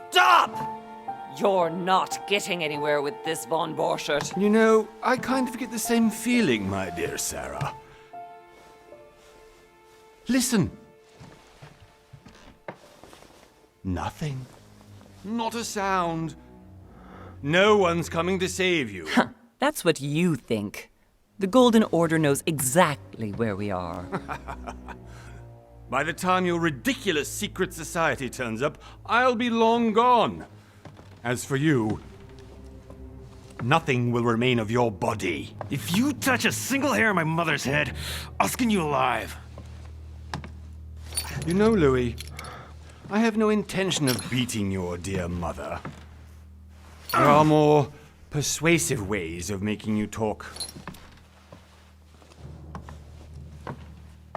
Stop! You're not getting anywhere with this, von Borchert. You know, I kind of get the same feeling, my dear Sarah. Listen. Nothing. Not a sound. No one's coming to save you. That's what you think. The Golden Order knows exactly where we are. By the time your ridiculous secret society turns up, I'll be long gone. As for you, nothing will remain of your body. If you touch a single hair on my mother's head, I'll skin you alive. You know, Louis, I have no intention of beating your dear mother. There are more persuasive ways of making you talk.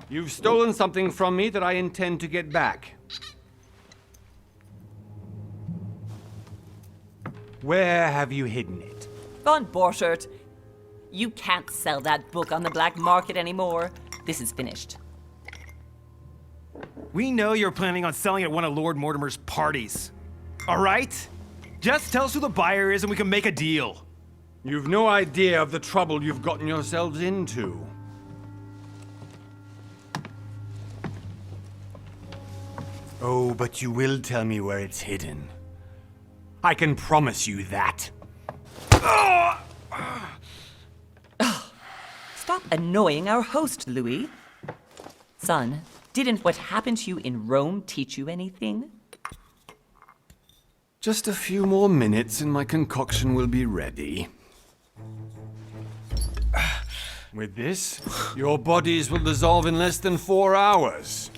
You've stolen something from me that I intend to get back. Where have you hidden it? Von Borchert, you can't sell that book on the black market anymore. This is finished. We know you're planning on selling at one of Lord Mortimer's parties. All right? Just tell us who the buyer is and we can make a deal. You've no idea of the trouble you've gotten yourselves into. Oh, but you will tell me where it's hidden. I can promise you that. Stop annoying our host, Louis. Son, didn't what happened to you in Rome teach you anything? Just a few more minutes and my concoction will be ready. With this, your bodies will dissolve in less than 4 hours.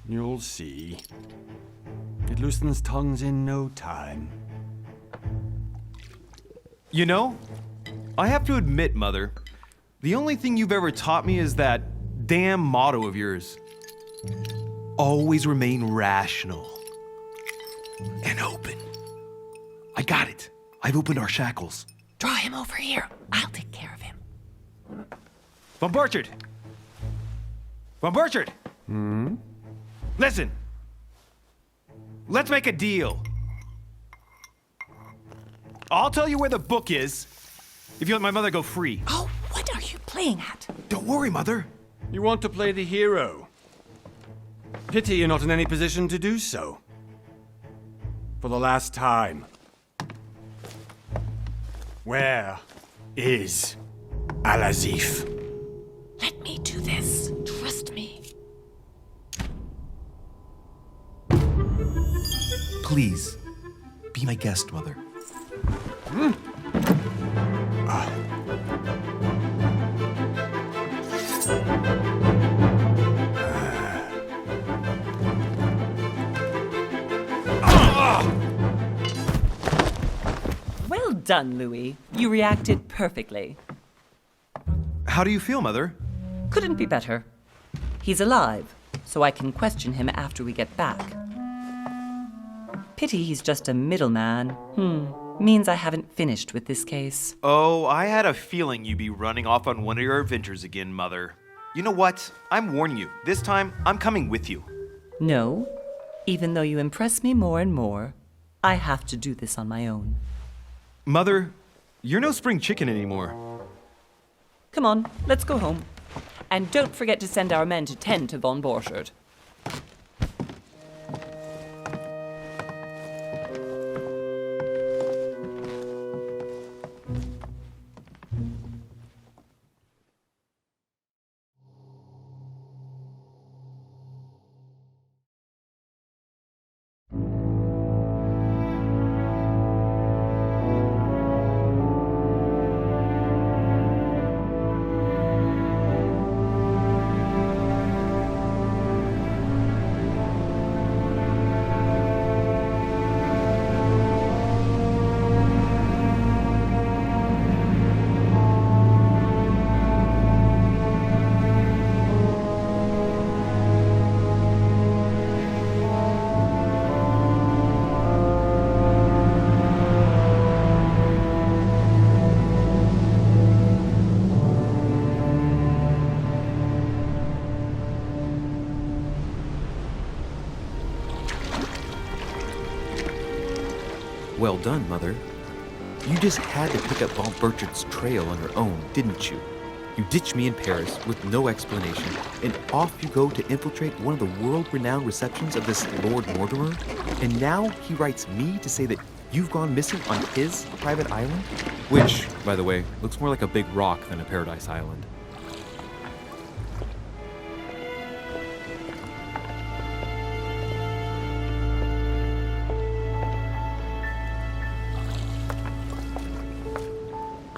You'll see. It loosens tongues in no time. You know, I have to admit, Mother, the only thing you've ever taught me is that damn motto of yours. Always remain rational. And open. I got it. I've opened our shackles. Draw him over here. I'll take care of him. Von Borchert! Von Borchert! Listen. Let's make a deal. I'll tell you where the book is if you let my mother go free. Oh, what are you playing at? Don't worry, Mother. You want to play the hero. Pity you're not in any position to do so. For the last time. Where is Al-Azif? Let me do this. Trust me. Please, be my guest, Mother. Well done, Louis. You reacted perfectly. How do you feel, Mother? Couldn't be better. He's alive, so I can question him after we get back. Pity he's just a middleman. Means I haven't finished with this case. Oh, I had a feeling you'd be running off on one of your adventures again, Mother. You know what? I'm warning you. This time, I'm coming with you. No, even though you impress me more and more, I have to do this on my own. Mother, you're no spring chicken anymore. Come on, let's go home. And don't forget to send our men to tend to von Borchert. Well done, Mother. You just had to pick up Bob Burchard's trail on your own, didn't you? You ditched me in Paris with no explanation, and off you go to infiltrate one of the world-renowned receptions of this Lord Mortimer? And now he writes me to say that you've gone missing on his private island? Which, by the way, looks more like a big rock than a paradise island.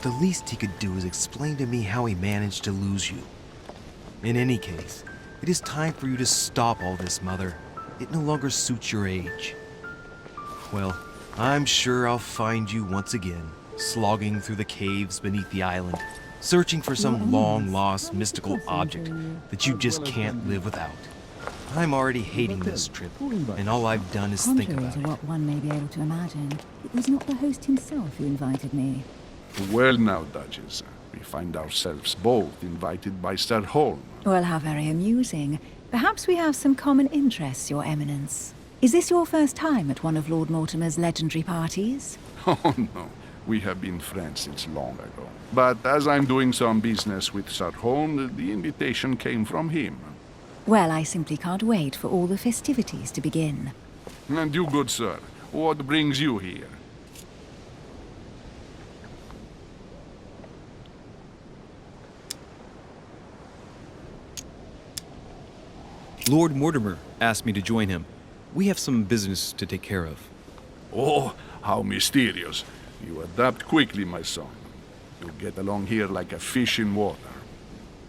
The least he could do is explain to me how he managed to lose you. In any case, it is time for you to stop all this, Mother. It no longer suits your age. Well, I'm sure I'll find you once again, slogging through the caves beneath the island, searching for some long-lost mystical object that you just can't live without. I'm already hating this trip, and all I've done is think Contrary about to it. what one may be able to imagine, it was not the host himself who invited me. Well now, Duchess, we find ourselves both invited by Sir Holm. Well, how very amusing. Perhaps we have some common interests, Your Eminence. Is this your first time at one of Lord Mortimer's legendary parties? Oh no, we have been friends since long ago. But as I'm doing some business with Sir Holm, the invitation came from him. Well, I simply can't wait for all the festivities to begin. And you, good sir, what brings you here? Lord Mortimer asked me to join him. We have some business to take care of. Oh, how mysterious. You adapt quickly, my son. You get along here like a fish in water.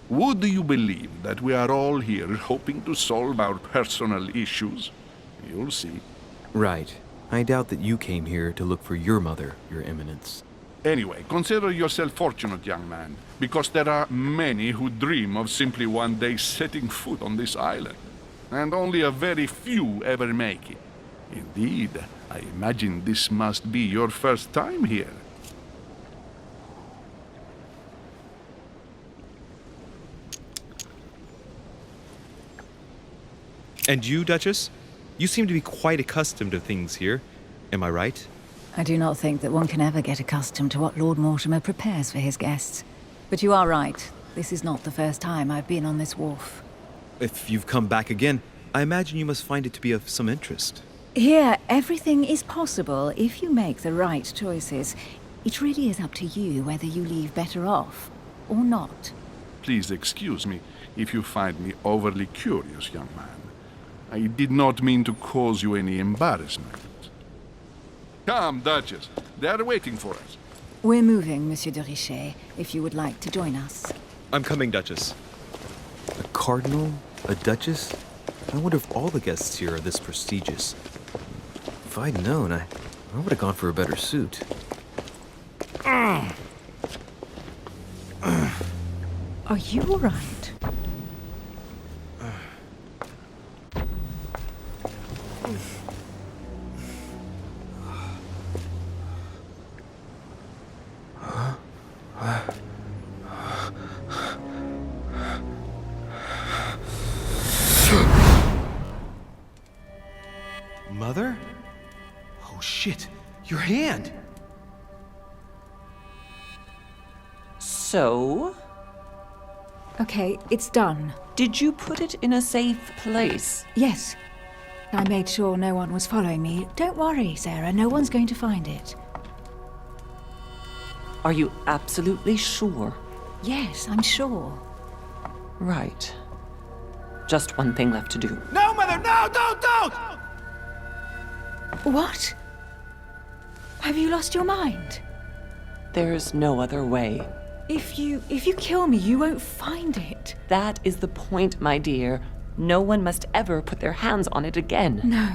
Would you believe that we are all here hoping to solve our personal issues? You'll see. Right. I doubt that you came here to look for your mother, Your Eminence. Anyway, consider yourself fortunate, young man, because there are many who dream of simply one day setting foot on this island, and only a very few ever make it. Indeed, I imagine this must be your first time here. And you, Duchess? You seem to be quite accustomed to things here. Am I right? I do not think that one can ever get accustomed to what Lord Mortimer prepares for his guests. But you are right. This is not the first time I've been on this wharf. If you've come back again, I imagine you must find it to be of some interest. Here, everything is possible if you make the right choices. It really is up to you whether you leave better off or not. Please excuse me if you find me overly curious, young man. I did not mean to cause you any embarrassment. Come, Duchess. They are waiting for us. We're moving, Monsieur de Richet, if you would like to join us. I'm coming, Duchess. A cardinal? A duchess? I wonder if all the guests here are this prestigious. If I'd known, I would have gone for a better suit. Are you all right? Mother? Oh shit, your hand! So, Okay, it's done. did you put it in a safe place? Yes. I made sure no one was following me. Don't worry, Sarah, no one's going to find it. Are you absolutely sure? Yes, I'm sure. Right. Just one thing left to do. No, Mother, no, don't! What? Have you lost your mind? There's no other way. If you kill me, you won't find it. That is the point, my dear. No one must ever put their hands on it again. No.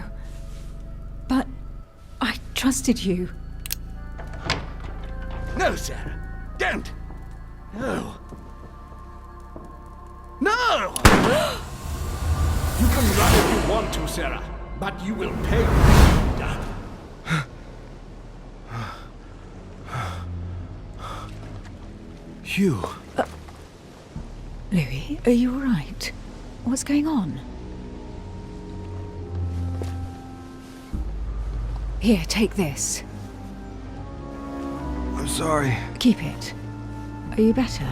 But I trusted you. No, Sarah. Don't. No. No! You can run if you want to, Sarah, but you will pay. Hugh. Louis, are you all right? What's going on? Here, take this. I'm sorry. Keep it. Are you better?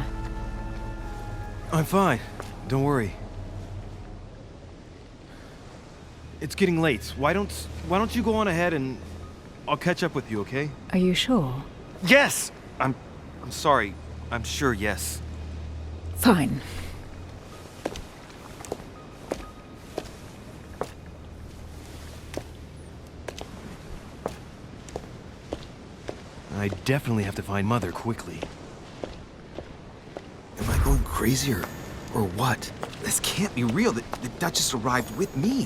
I'm fine. Don't worry. It's getting late. Why don't you go on ahead and I'll catch up with you, okay? Are you sure? Yes! I'm sorry. I'm sure, yes. Fine. I definitely have to find Mother quickly. Am I going crazy or what? This can't be real. The Duchess arrived with me.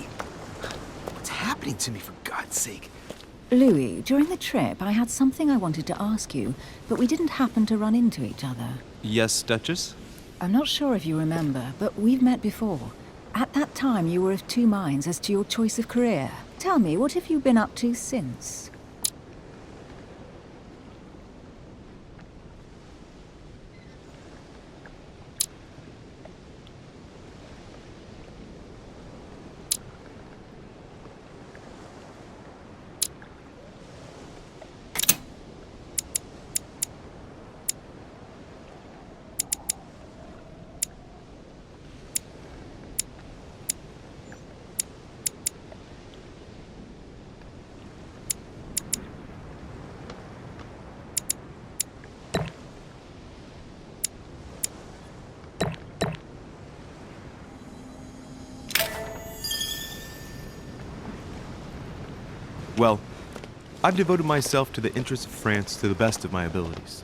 What's happening to me, for God's sake? Louis, during the trip, I had something I wanted to ask you, but we didn't happen to run into each other. Yes, Duchess? I'm not sure if you remember, but we've met before. At that time, you were of two minds as to your choice of career. Tell me, what have you been up to since? Well, I've devoted myself to the interests of France to the best of my abilities.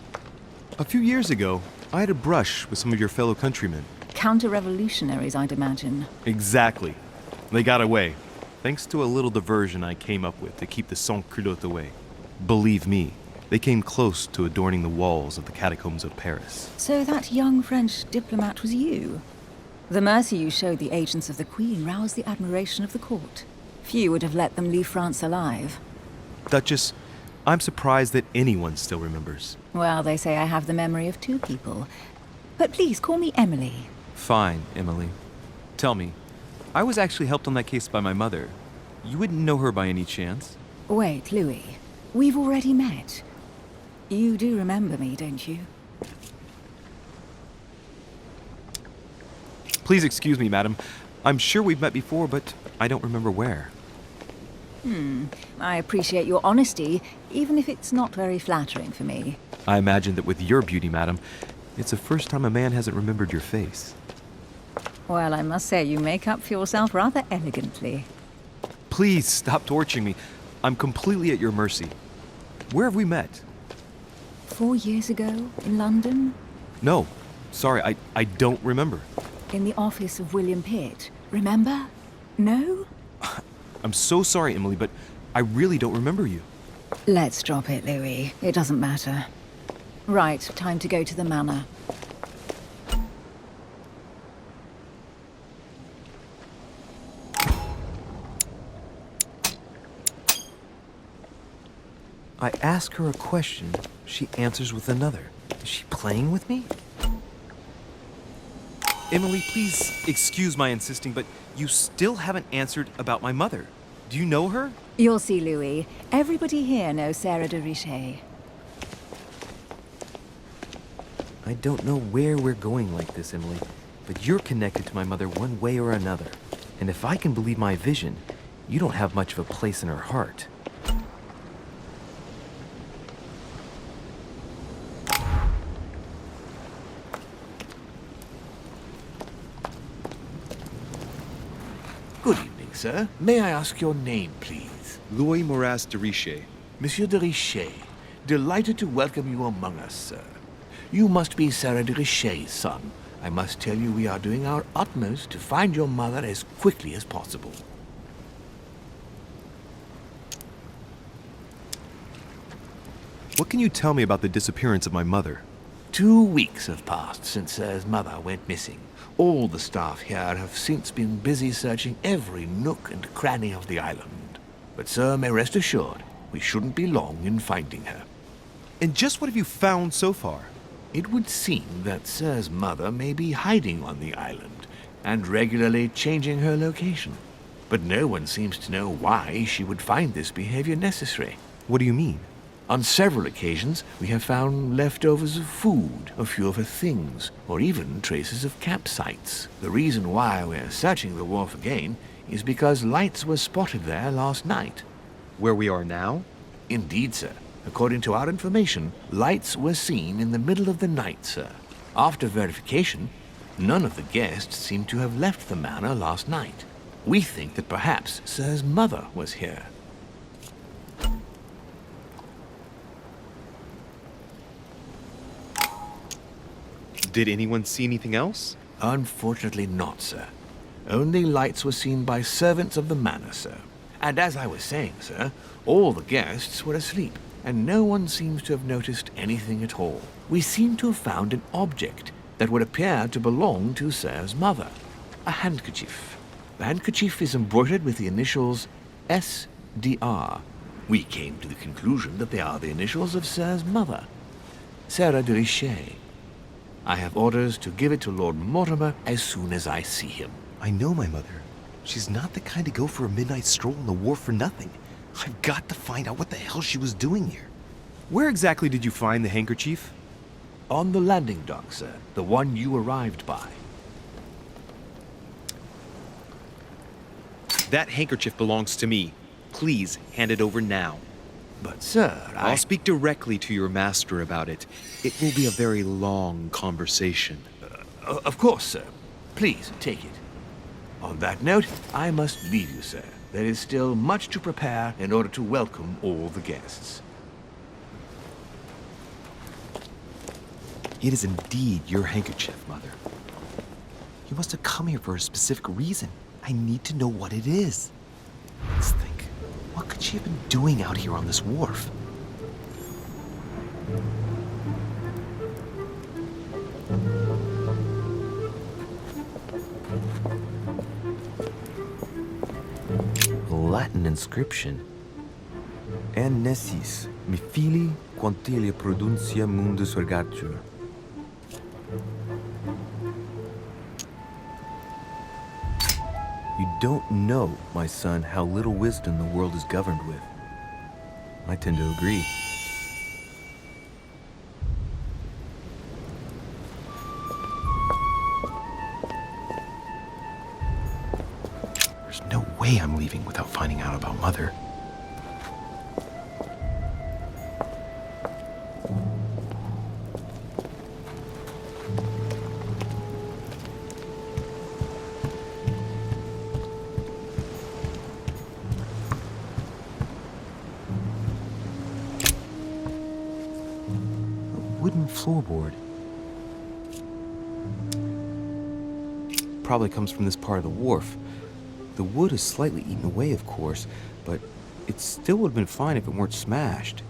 A few years ago, I had a brush with some of your fellow countrymen. Counter-revolutionaries, I'd imagine. Exactly. They got away, thanks to a little diversion I came up with to keep the sans-culottes away. Believe me, they came close to adorning the walls of the catacombs of Paris. So that young French diplomat was you? The mercy you showed the agents of the Queen roused the admiration of the court. Few would have let them leave France alive. Duchess, I'm surprised that anyone still remembers. Well, they say I have the memory of two people. But please, call me Emily. Fine, Emily. Tell me, I was actually helped on that case by my mother. You wouldn't know her by any chance? Wait, Louis. We've already met. You do remember me, don't you? Please excuse me, madam. I'm sure we've met before, but I don't remember where. I appreciate your honesty, even if it's not very flattering for me. I imagine that with your beauty, madam, it's the first time a man hasn't remembered your face. Well, I must say you make up for yourself rather elegantly. Please stop torturing me. I'm completely at your mercy. Where have we met? 4 years ago, in London, No. Sorry, I don't remember. in the office of William Pitt. Remember? No? I'm so sorry, Emily, but I really don't remember you. Let's drop it, Louis. It doesn't matter. Right, time to go to the manor. I ask her a question, she answers with another. Is she playing with me? Emily, please excuse my insisting, but you still haven't answered about my mother. Do you know her? You'll see, Louis. Everybody here knows Sarah de Richet. I don't know where we're going like this, Emily, but you're connected to my mother one way or another. And if I can believe my vision, you don't have much of a place in her heart. Good evening, sir. May I ask your name, please? Louis Moras de Richet. Monsieur de Richet. Delighted to welcome you among us, sir. You must be Sarah de Richet's son. I must tell you we are doing our utmost to find your mother as quickly as possible. What can you tell me about the disappearance of my mother? 2 weeks have passed since Sir's mother went missing. All the staff here have since been busy searching every nook and cranny of the island. But Sir may rest assured, we shouldn't be long in finding her. And just what have you found so far? It would seem that Sir's mother may be hiding on the island and regularly changing her location. But no one seems to know why she would find this behavior necessary. What do you mean? On several occasions, we have found leftovers of food, a few of her things, or even traces of campsites. The reason why we're searching the wharf again is because lights were spotted there last night. Where we are now? Indeed, sir. According to our information, lights were seen in the middle of the night, sir. After verification, none of the guests seem to have left the manor last night. We think that perhaps Sir's mother was here. Did anyone see anything else? Unfortunately not, sir. Only lights were seen by servants of the manor, sir. And as I was saying, sir, all the guests were asleep, and no one seems to have noticed anything at all. We seem to have found an object that would appear to belong to Sir's mother. A handkerchief. The handkerchief is embroidered with the initials SDR. We came to the conclusion that they are the initials of Sir's mother, Sarah de Richet. I have orders to give it to Lord Mortimer as soon as I see him. I know my mother. She's not the kind to go for a midnight stroll on the wharf for nothing. I've got to find out what the hell she was doing here. Where exactly did you find the handkerchief? On the landing dock, sir. The one you arrived by. That handkerchief belongs to me. Please hand it over now. But, sir, I'll speak directly to your master about it. It will be a very long conversation. Of course, sir. Please, take it. On that note, I must leave you, sir. There is still much to prepare in order to welcome all the guests. It is indeed your handkerchief, Mother. You must have come here for a specific reason. I need to know what it is. Let's think. What could she have been doing out here on this wharf? A Latin inscription. En nessis, mi fili, quantilia produncia mundus ergatur. You don't know, my son, how little wisdom the world is governed with. I tend to agree. There's no way I'm leaving without finding out about Mother. Wooden floorboard. Probably comes from this part of the wharf. The wood is slightly eaten away, of course, but it still would have been fine if it weren't smashed.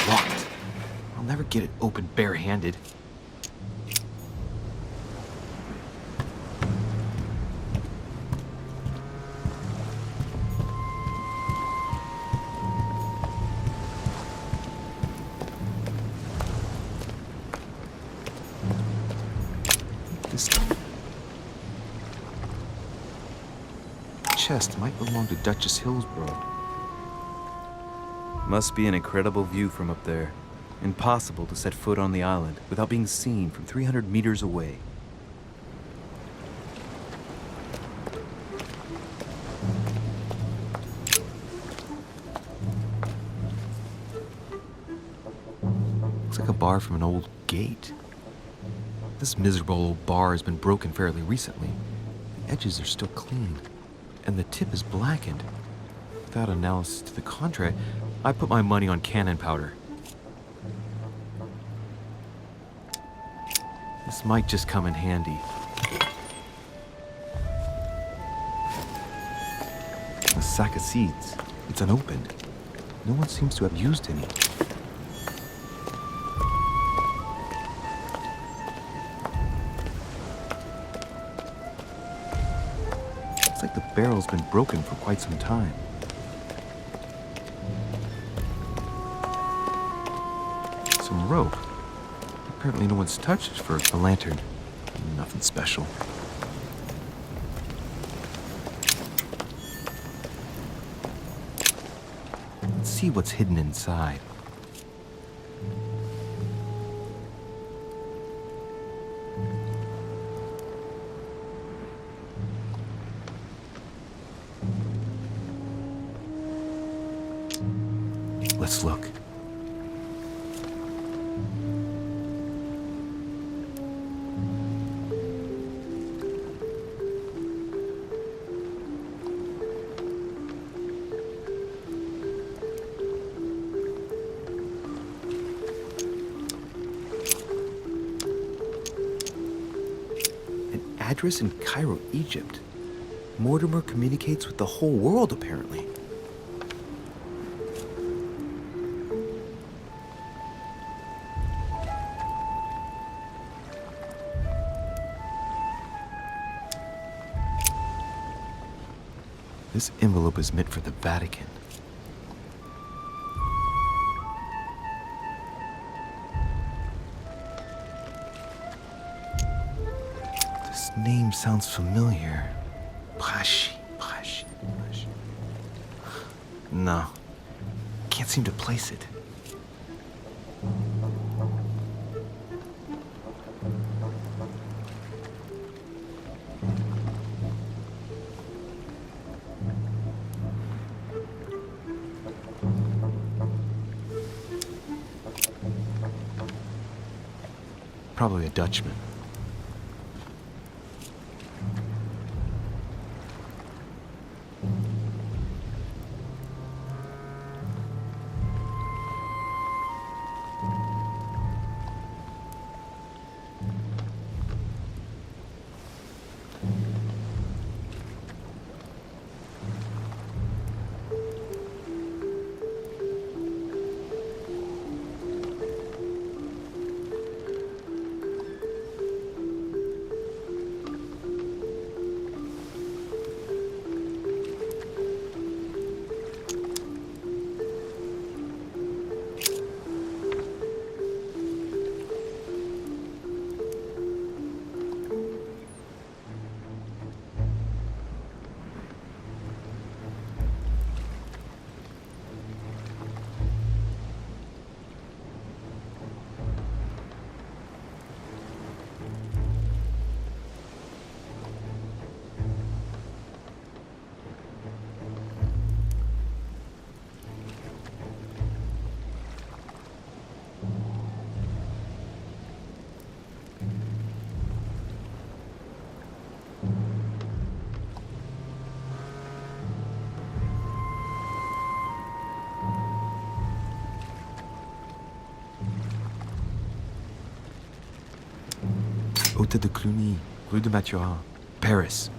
Locked. I'll never get it open barehanded. This chest might belong to Duchess Hillsborough. Must be an incredible view from up there. Impossible to set foot on the island without being seen from 300 meters away. Looks like a bar from an old gate. This miserable old bar has been broken fairly recently. The edges are still clean, and the tip is blackened. Without analysis to the contrary, I put my money on cannon powder. This might just come in handy. A sack of seeds. It's unopened. No one seems to have used any. Looks like the barrel's been broken for quite some time. rope. Apparently no one's touched it for a lantern. Nothing special. Let's see what's hidden inside. Let's look. An address in Cairo, Egypt. Mortimer communicates with the whole world, apparently. This envelope is meant for the Vatican. This name sounds familiar. Pashi. No, can't seem to place it. Probably a Dutchman. Hôtel de Cluny, Rue de Mathurin, Paris.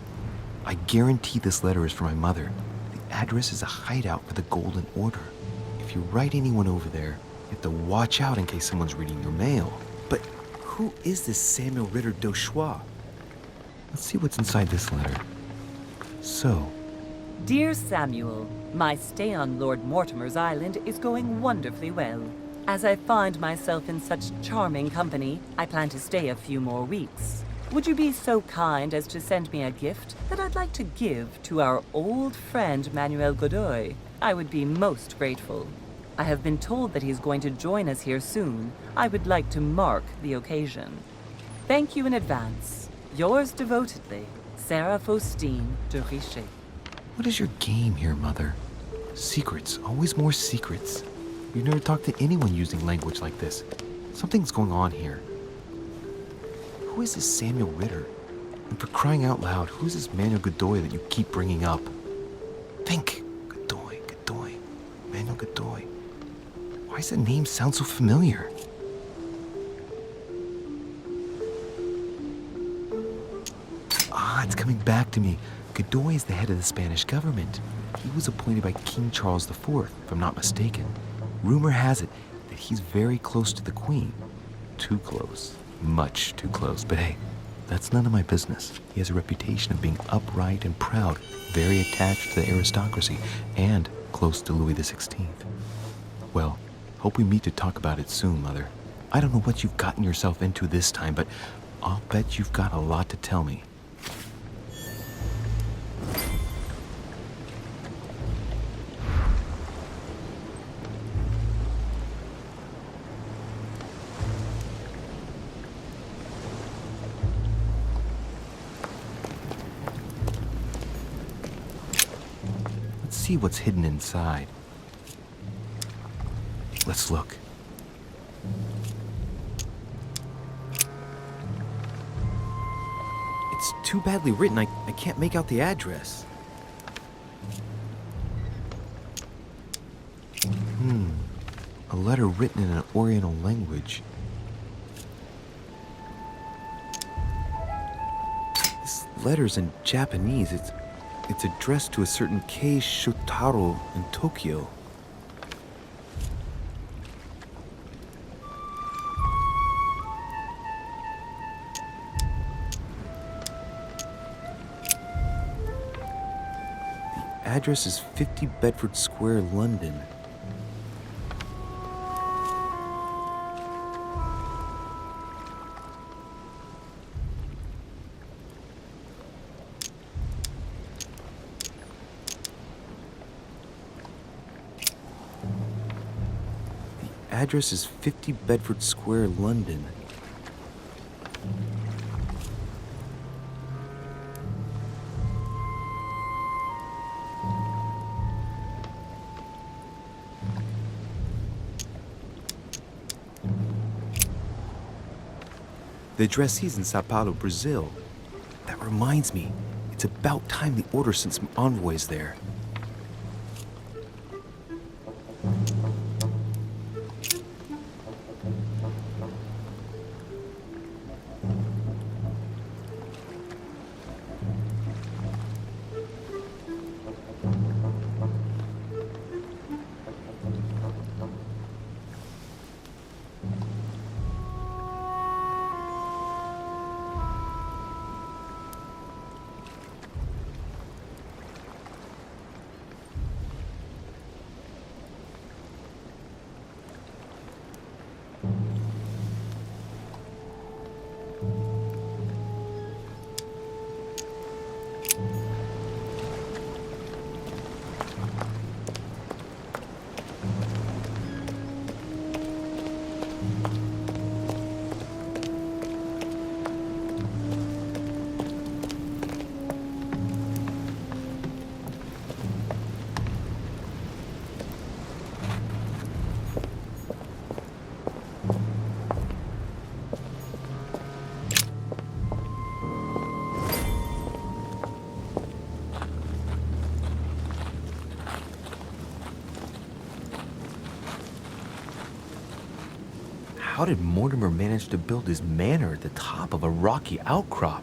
I guarantee this letter is for my mother. The address is a hideout for the Golden Order. If you write anyone over there, you have to watch out in case someone's reading your mail. But who is this Samuel Ritter d'Auchois? Let's see what's inside this letter. So, Dear Samuel, my stay on Lord Mortimer's island is going wonderfully well. As I find myself in such charming company, I plan to stay a few more weeks. Would you be so kind as to send me a gift that I'd like to give to our old friend Manuel Godoy? I would be most grateful. I have been told that he's going to join us here soon. I would like to mark the occasion. Thank you in advance. Yours devotedly, Sarah Faustine de Richet. what is your game here, Mother? Secrets, always more secrets. We've never talked to anyone using language like this. Something's going on here. Who is this Samuel Ritter? And for crying out loud, who's this Manuel Godoy that you keep bringing up? Think! Godoy. Manuel Godoy. Why does that name sound so familiar? Ah, it's coming back to me. Godoy is the head of the Spanish government. He was appointed by King Charles IV, if I'm not mistaken. Rumor has it that he's very close to the Queen. Too close. Much too close. But hey, that's none of my business. He has a reputation of being upright and proud, very attached to the aristocracy, and close to Louis XVI. Well, hope we meet to talk about it soon, Mother. I don't know what you've gotten yourself into this time, but I'll bet you've got a lot to tell me. Let's see what's hidden inside. Let's look. It's too badly written, I can't make out the address. A letter written in an Oriental language. This letter's in Japanese. It's addressed to a certain Kei Shotaro in Tokyo. The address is 50 Bedford Square, London. Address is 50 Bedford Square, London. The addressee's in Sao Paulo, Brazil. That reminds me, it's about time the Order sent some envoys there. How did Mortimer manage to build his manor at the top of a rocky outcrop?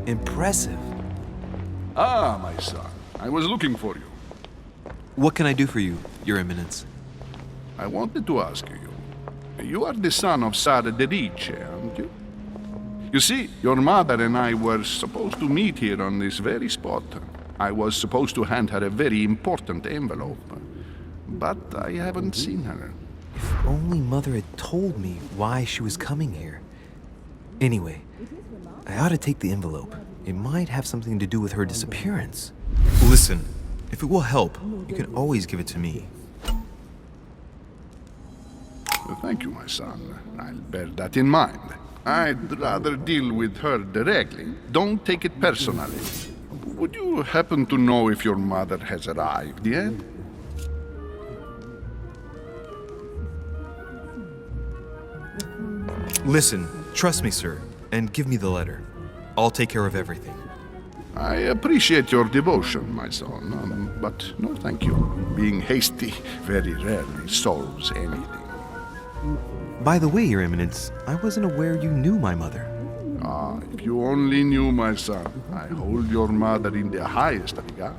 Impressive. Ah, my son. I was looking for you. What can I do for you, Your Eminence? I wanted to ask you. You are the son of Sara de Riche, aren't you? You see, your mother and I were supposed to meet here on this very spot. I was supposed to hand her a very important envelope. But I haven't seen her. If only Mother had told me why she was coming here. Anyway, I ought to take the envelope. It might have something to do with her disappearance. Listen, if it will help, you can always give it to me. Thank you, my son. I'll bear that in mind. I'd rather deal with her directly. Don't take it personally. Would you happen to know if your mother has arrived yet? Listen, trust me, sir, and give me the letter. I'll take care of everything. I appreciate your devotion, my son, but no thank you. Being hasty very rarely solves anything. By the way, Your Eminence, I wasn't aware you knew my mother. Ah, if you only knew, my son, I hold your mother in the highest regard.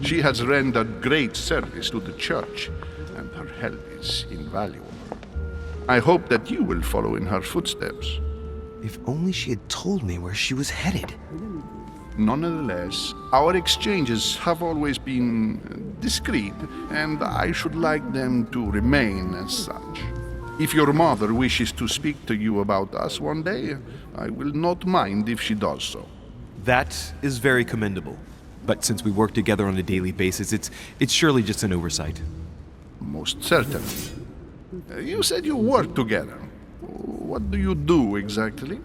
She has rendered great service to the church, and her help is invaluable. I hope that you will follow in her footsteps. If only she had told me where she was headed. Nonetheless, our exchanges have always been discreet, and I should like them to remain as such. If your mother wishes to speak to you about us one day, I will not mind if she does so. That is very commendable. But since we work together on a daily basis, it's surely just an oversight. Most certainly. You said you work together. What do you do exactly?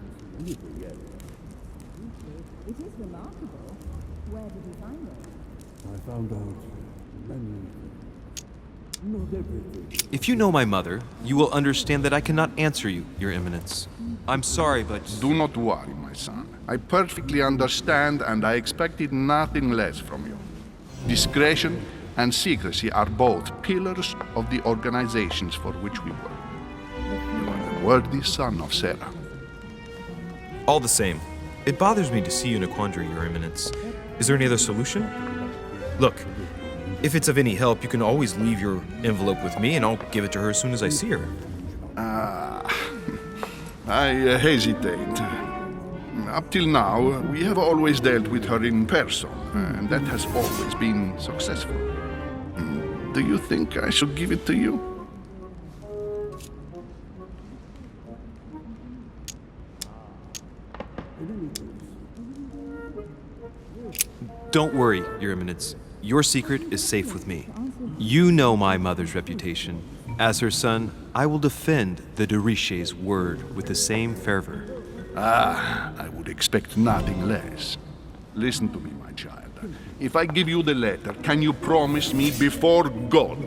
If you know my mother, you will understand that I cannot answer you, Your Eminence. I'm sorry, but... Do not worry, my son. I perfectly understand, and I expected nothing less from you. Discretion and secrecy are both pillars of the organizations for which we work. You are the worthy son of Sarah. All the same, it bothers me to see you in a quandary, Your Eminence. Is there any other solution? Look, if it's of any help, you can always leave your envelope with me, and I'll give it to her as soon as I see her. I hesitate. Up till now, we have always dealt with her in person, and that has always been successful. Do you think I should give it to you? Don't worry, Your Eminence. Your secret is safe with me. You know my mother's reputation. As her son, I will defend the de Richet's word with the same fervor. I would expect nothing less. Listen to me, my child. If I give you the letter, can you promise me before God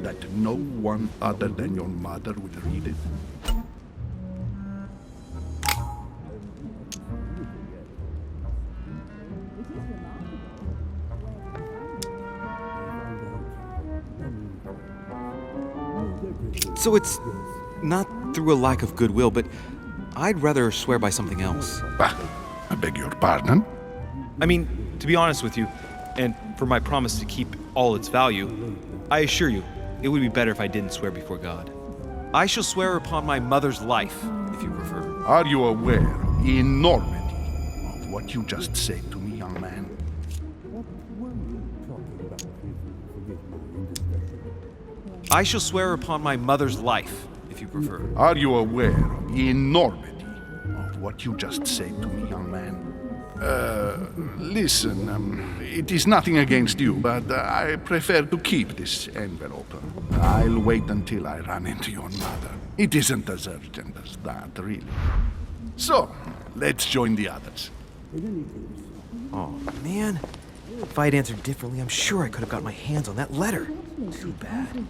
that no one other than your mother will read it? So it's not through a lack of goodwill, but I'd rather swear by something else. Bah, I beg your pardon? I mean, to be honest with you, and for my promise to keep all its value, I assure you, it would be better if I didn't swear before God. I shall swear upon my mother's life, if you prefer. Are you aware of the enormity of what you just said to me, young man? I shall swear upon my mother's life, if you prefer. Are you aware of the enormity of what you just said to me, young man? Listen, it is nothing against you, but I prefer to keep this envelope. I'll wait until I run into your mother. It isn't as urgent as that, really. So, let's join the others. Oh, man. If I had answered differently, I'm sure I could have got my hands on that letter. Too bad.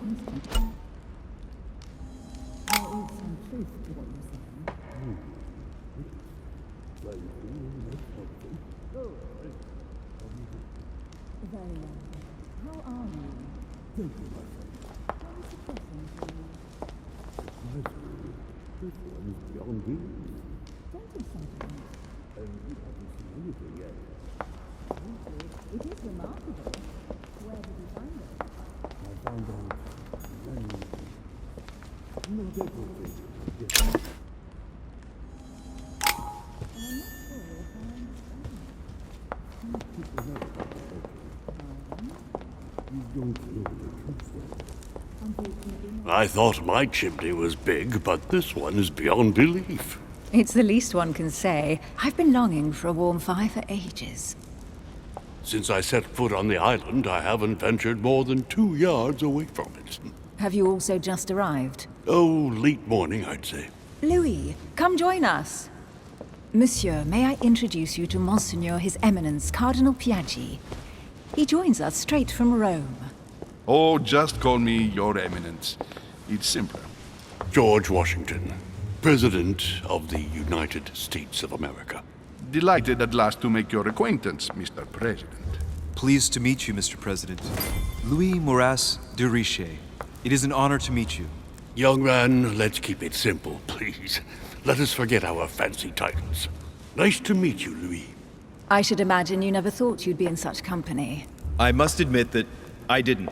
I thought my chimney was big, but this one is beyond belief. It's the least one can say. I've been longing for a warm fire for ages. Since I set foot on the island, I haven't ventured more than 2 yards away from it. Have you also just arrived? Oh, late morning, I'd say. Louis, come join us. Monsieur, may I introduce you to Monseigneur His Eminence Cardinal Piaggi? He joins us straight from Rome. Oh, just call me Your Eminence. It's simpler. George Washington, President of the United States of America. Delighted at last to make your acquaintance, Mr. President. Pleased to meet you, Mr. President. Louis Moras de Richet. It is an honor to meet you. Young man, let's keep it simple, please. Let us forget our fancy titles. Nice to meet you, Louis. I should imagine you never thought you'd be in such company. I must admit that I didn't.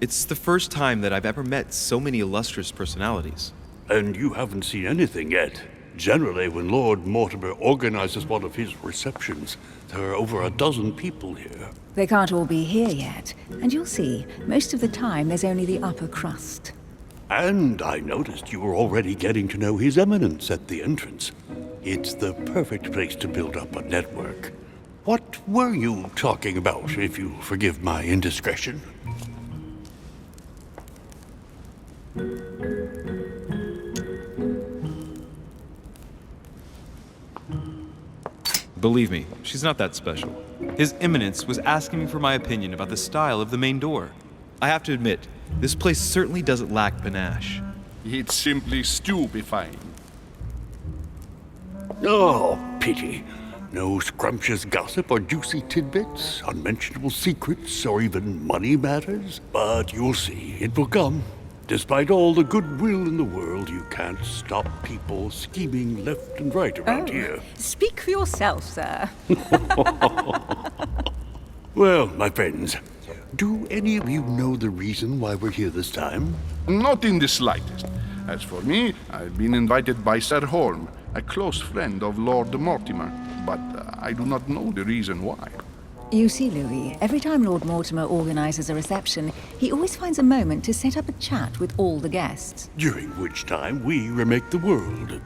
It's the first time that I've ever met so many illustrious personalities. And you haven't seen anything yet. Generally, when Lord Mortimer organizes one of his receptions, there are over a dozen people here. They can't all be here yet, and you'll see, most of the time there's only the upper crust. And I noticed you were already getting to know His Eminence at the entrance. It's the perfect place to build up a network. What were you talking about, if you forgive my indiscretion? Believe me, she's not that special. His Eminence was asking me for my opinion about the style of the main door. I have to admit, this place certainly doesn't lack panache. It's simply stupefying. Oh, pity. No scrumptious gossip or juicy tidbits, unmentionable secrets, or even money matters. But you'll see, it will come. Despite all the goodwill in the world, you can't stop people scheming left and right around here. Speak for yourself, sir. Well, my friends, do any of you know the reason why we're here this time? Not in the slightest. As for me, I've been invited by Sir Holm, a close friend of Lord Mortimer, but I do not know the reason why. You see, Louis, every time Lord Mortimer organizes a reception, he always finds a moment to set up a chat with all the guests. During which time we remake the world.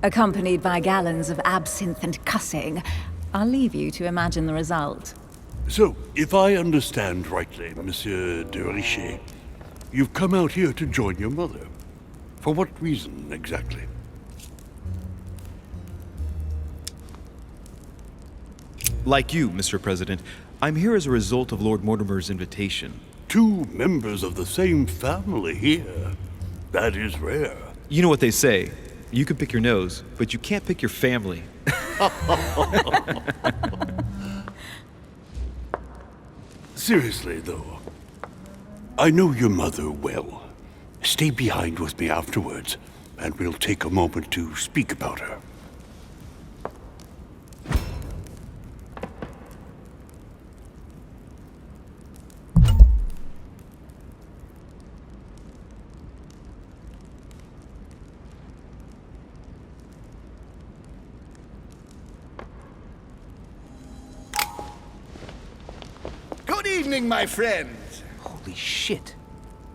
Accompanied by gallons of absinthe and cussing. I'll leave you to imagine the result. So, if I understand rightly, Monsieur de Richet, you've come out here to join your mother. For what reason, exactly? Like you, Mr. President, I'm here as a result of Lord Mortimer's invitation. 2 members of the same family here. That is rare. You know what they say. You can pick your nose, but you can't pick your family. Seriously, though, I know your mother well. Stay behind with me afterwards, and we'll take a moment to speak about her. Good evening, my friends. Holy shit.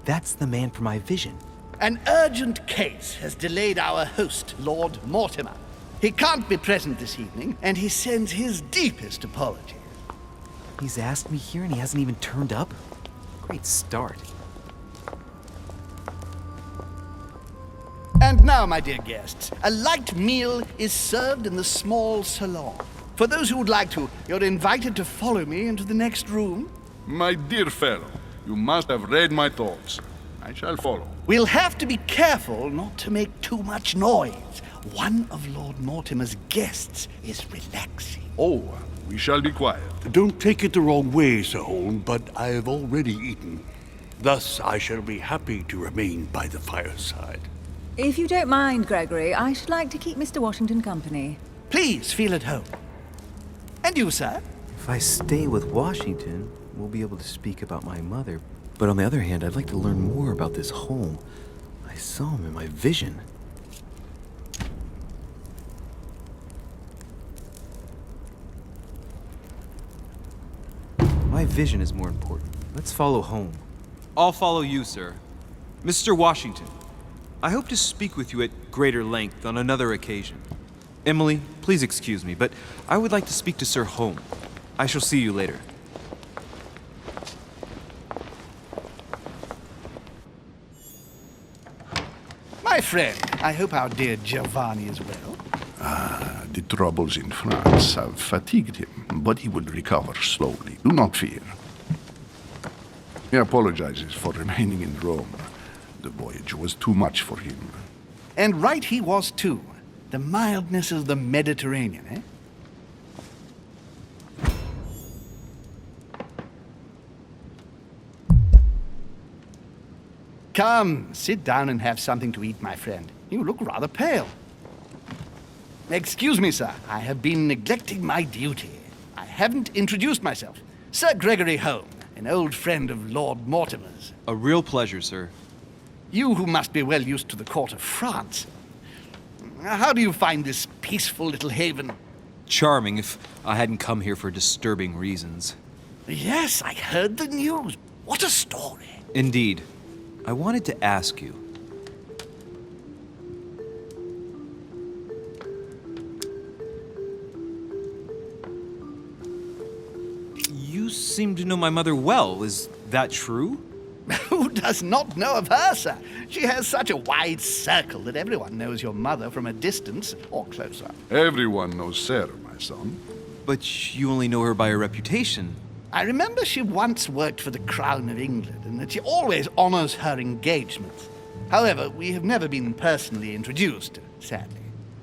That's the man for my vision. An urgent case has delayed our host, Lord Mortimer. He can't be present this evening, and he sends his deepest apologies. He's asked me here and he hasn't even turned up? Great start. And now, my dear guests, a light meal is served in the small salon. For those who would like to, you're invited to follow me into the next room. My dear fellow, you must have read my thoughts. I shall follow. We'll have to be careful not to make too much noise. One of Lord Mortimer's guests is relaxing. Oh, we shall be quiet. Don't take it the wrong way, Sir Holm, but I have already eaten. Thus, I shall be happy to remain by the fireside. If you don't mind, Gregory, I should like to keep Mr. Washington company. Please feel at home. And you, sir? If I stay with Washington, we'll be able to speak about my mother. But on the other hand, I'd like to learn more about this home. I saw him in my vision. My vision is more important. Let's follow home. I'll follow you, sir. Mr. Washington, I hope to speak with you at greater length on another occasion. Emily, please excuse me, but I would like to speak to Sir Holm. I shall see you later. My friend, I hope our dear Giovanni is well. The troubles in France have fatigued him, but he will recover slowly. Do not fear. He apologizes for remaining in Rome. The voyage was too much for him. And right he was too. The mildness of the Mediterranean, eh? Come, sit down and have something to eat, my friend. You look rather pale. Excuse me, sir. I have been neglecting my duty. I haven't introduced myself. Sir Gregory Home, an old friend of Lord Mortimer's. A real pleasure, sir. You who must be well used to the court of France. How do you find this peaceful little haven? Charming if I hadn't come here for disturbing reasons. Yes, I heard the news. What a story. Indeed. I wanted to ask you. You seem to know my mother well. Is that true? Who does not know of her, sir? She has such a wide circle that everyone knows your mother from a distance or closer. Everyone knows Sarah, my son. But you only know her by her reputation. I remember she once worked for the Crown of England and that she always honors her engagements. However, we have never been personally introduced, sadly.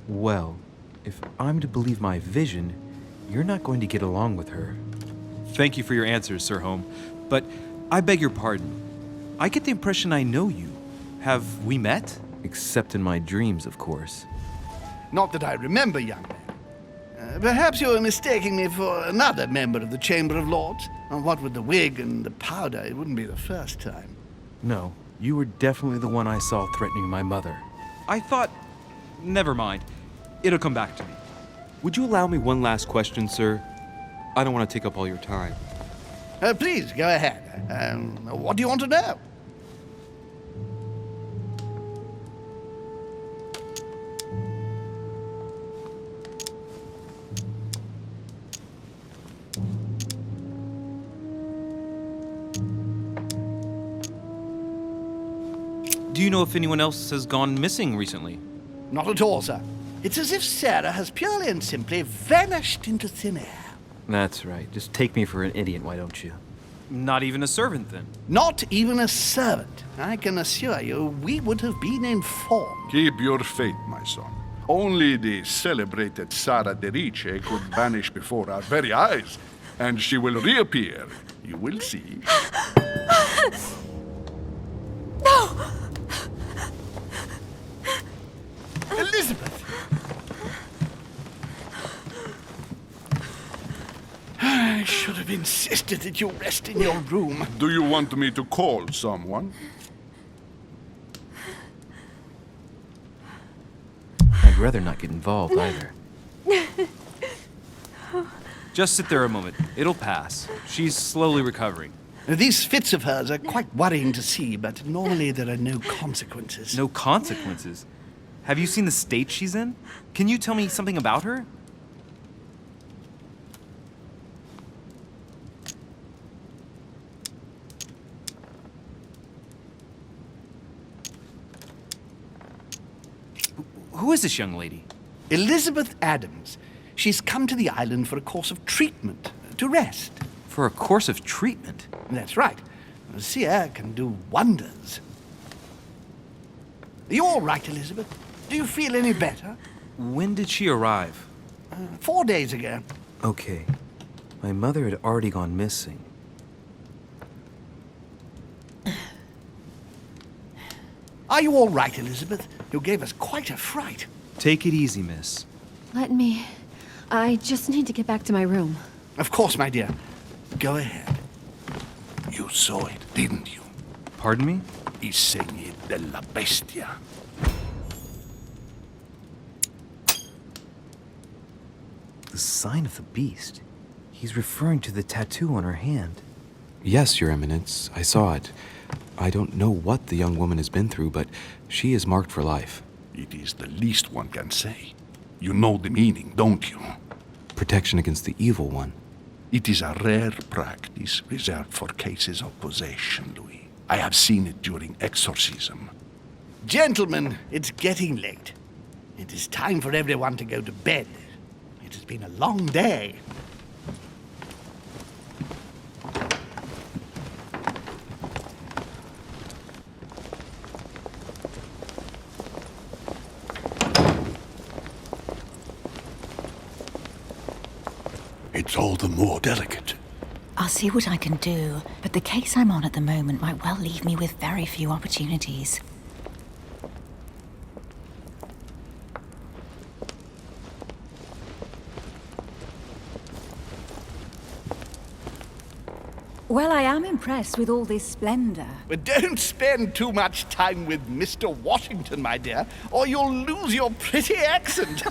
Well, if I'm to believe my vision, you're not going to get along with her. Thank you for your answers, Sir Home. But I beg your pardon. I get the impression I know you. Have we met? Except in my dreams, of course. Not that I remember, young man. Perhaps you're mistaking me for another member of the Chamber of Lords. And what with the wig and the powder, it wouldn't be the first time. No, you were definitely the one I saw threatening my mother. I thought... Never mind. It'll come back to me. Would you allow me one last question, sir? I don't want to take up all your time. Please, go ahead. What do you want to know? Do you know if anyone else has gone missing recently? Not at all, sir. It's as if Sarah has purely and simply vanished into thin air. That's right. Just take me for an idiot, why don't you? Not even a servant, then? Not even a servant. I can assure you, we would have been informed. Keep your faith, my son. Only the celebrated Sara de Rice could vanish before our very eyes, and she will reappear. You will see. No! Elizabeth! I should have insisted that you rest in your room. Do you want me to call someone? I'd rather not get involved either. Just sit there a moment. It'll pass. She's slowly recovering. These fits of hers are quite worrying to see, but normally there are no consequences. No consequences? Have you seen the state she's in? Can you tell me something about her? Who is this young lady? Elizabeth Adams. She's come to the island for a course of treatment, to rest. For a course of treatment? That's right. Sea air can do wonders. Are you all right, Elizabeth? Do you feel any better? When did she arrive? 4 days ago. Okay. My mother had already gone missing. Are you all right, Elizabeth? You gave us quite a fright. Take it easy, miss. Let me... I just need to get back to my room. Of course, my dear. Go ahead. You saw it, didn't you? Pardon me? I segni della bestia. The sign of the beast. He's referring to the tattoo on her hand. Yes, Your Eminence, I saw it. I don't know what the young woman has been through, but she is marked for life. It is the least one can say. You know the meaning, don't you? Protection against the evil one. It is a rare practice reserved for cases of possession, Louis. I have seen it during exorcism. Gentlemen, it's getting late. It is time for everyone to go to bed. It has been a long day. It's all the more delicate. I'll see what I can do, but the case I'm on at the moment might well leave me with very few opportunities. Well, I am impressed with all this splendor. But don't spend too much time with Mr. Washington, my dear, or you'll lose your pretty accent.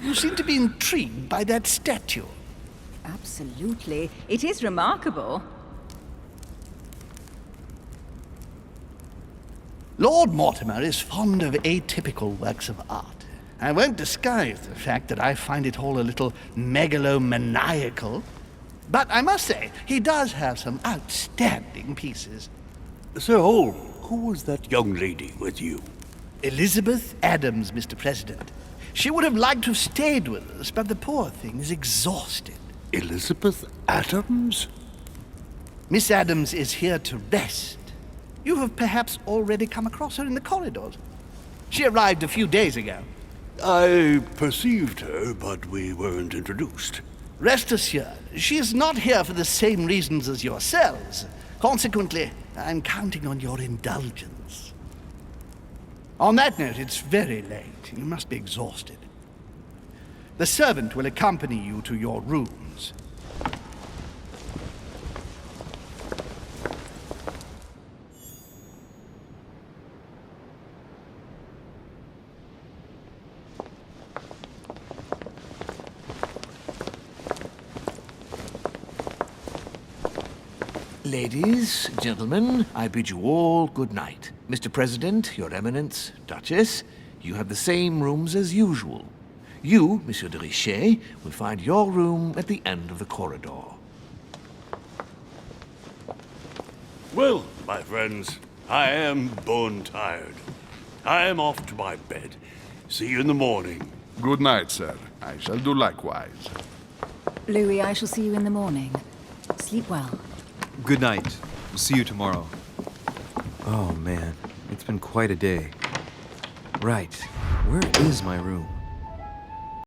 You seem to be intrigued by that statue. Absolutely. It is remarkable. Lord Mortimer is fond of atypical works of art. I won't disguise the fact that I find it all a little megalomaniacal. But I must say, he does have some outstanding pieces. Sir Holm, who was that young lady with you? Elizabeth Adams, Mr. President. She would have liked to have stayed with us, but the poor thing is exhausted. Elizabeth Adams? Miss Adams is here to rest. You have perhaps already come across her in the corridors. She arrived a few days ago. I perceived her, but we weren't introduced. Rest assured, she is not here for the same reasons as yourselves. Consequently, I'm counting on your indulgence. On that note, it's very late. You must be exhausted. The servant will accompany you to your rooms. Ladies, gentlemen, I bid you all good night. Mr. President, Your Eminence, Duchess, you have the same rooms as usual. You, Monsieur de Richet, will find your room at the end of the corridor. Well, my friends, I am bone tired. I am off to my bed. See you in the morning. Good night, sir. I shall do likewise. Louis, I shall see you in the morning. Sleep well. Good night. See you tomorrow. Oh man, it's been quite a day. Right, where is my room?